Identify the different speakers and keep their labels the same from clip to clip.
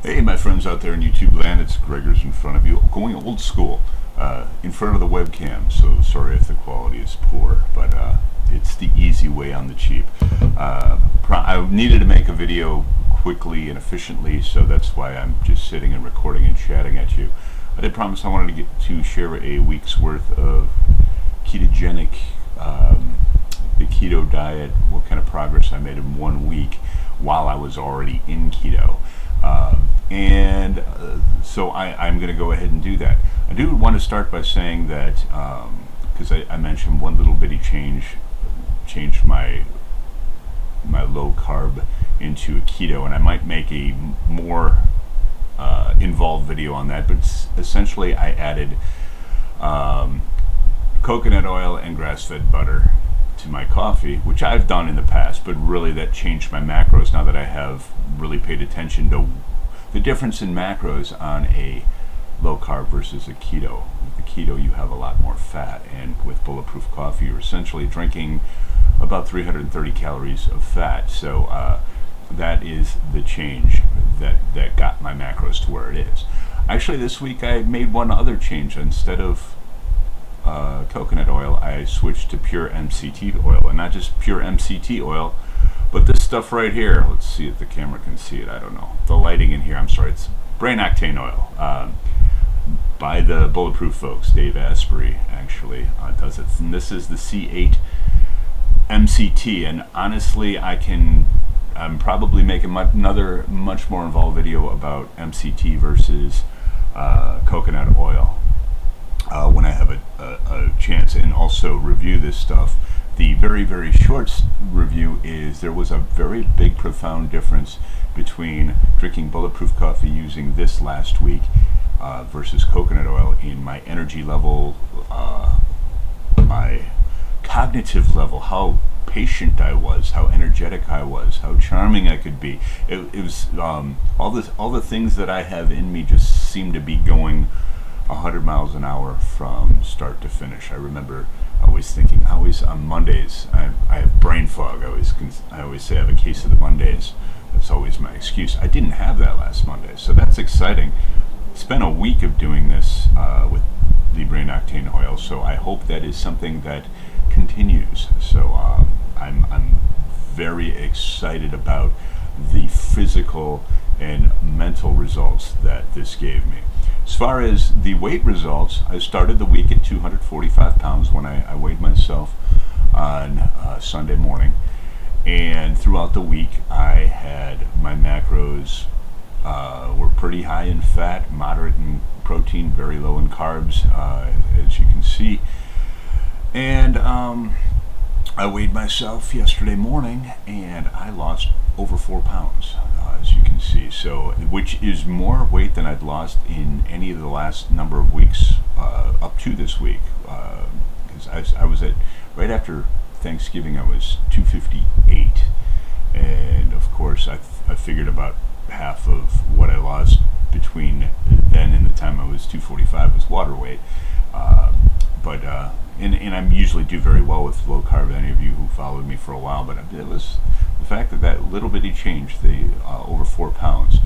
Speaker 1: Hey, my friends out there in YouTube land, it's Gregor's in front of you, going old school, in front of the webcam. So sorry if the quality is poor, but it's the easy way on the cheap. I needed to make a video quickly and efficiently, so that's why I'm just sitting and recording and chatting at you. I did promise I wanted to get to share a week's worth of ketogenic, the keto diet, what kind of progress I made in 1 week while I was already in keto. So I'm going to go ahead and do that. I do want to start by saying that, because I mentioned one little bitty changed my low carb into a keto, and I might make a more involved video on that, but essentially I added coconut oil and grass-fed butter to my coffee, which I've done in the past, but really that changed my macros now that I have really paid attention to the difference in macros on a low carb versus a keto. With the keto, you have a lot more fat, and with bulletproof coffee, you're essentially drinking about 330 calories of fat. So that is the change that got my macros to where it is. Actually, this week I made one other change. Instead of coconut oil, I switched to pure MCT oil, and not just pure MCT oil, but this stuff right here. Let's see if the camera can see it. I don't know. The lighting in here, I'm sorry, it's brain octane oil by the Bulletproof folks. Dave Asprey actually does it. And this is the C8 MCT, and honestly, I'm probably making another much more involved video about MCT versus coconut oil when I have a chance, and also review this stuff. The very, very short review is there was a very big, profound difference between drinking bulletproof coffee using this last week versus coconut oil in my energy level, my cognitive level, how patient I was, how energetic I was, how charming I could be. It was all the things that I have in me just seemed to be going 100 miles an hour from start to finish. I remember always thinking, always on Mondays, I have brain fog. I always say I have a case of the Mondays. That's always my excuse. I didn't have that last Monday, so that's exciting. Spent a week of doing this with the brain octane oil, so I hope that is something that continues. So I'm very excited about the physical and mental results that this gave me. As far as the weight results, I started the week at 245 pounds when I weighed myself on Sunday morning, and throughout the week I had my macros were pretty high in fat, moderate in protein, very low in carbs, as you can see. And I weighed myself yesterday morning, and I lost over 4 pounds, as you can see. So, which is more weight than I'd lost in any of the last number of weeks up to this week. Because I was at, right after Thanksgiving, I was 258, and of course I figured about half of what I lost between then and the time I was 245 was water weight. And I usually do very well with low carb, any of you who followed me for a while, but it was the fact that little bitty changed, the over 4 pounds.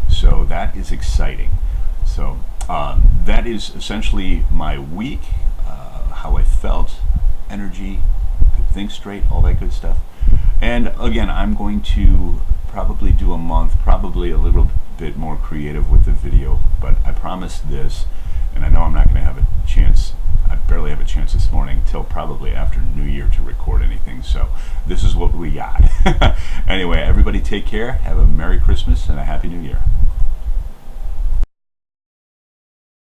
Speaker 1: So that is exciting. So that is essentially my week, how I felt, energy, could think straight, all that good stuff. And again, I'm going to probably do a month, probably a little bit more creative with the video, but I promise this, and I know I'm not going to have a chance. I barely have a chance this morning till probably after New Year to record anything, so this is what we got. Anyway, everybody take care, have a Merry Christmas and a Happy New Year.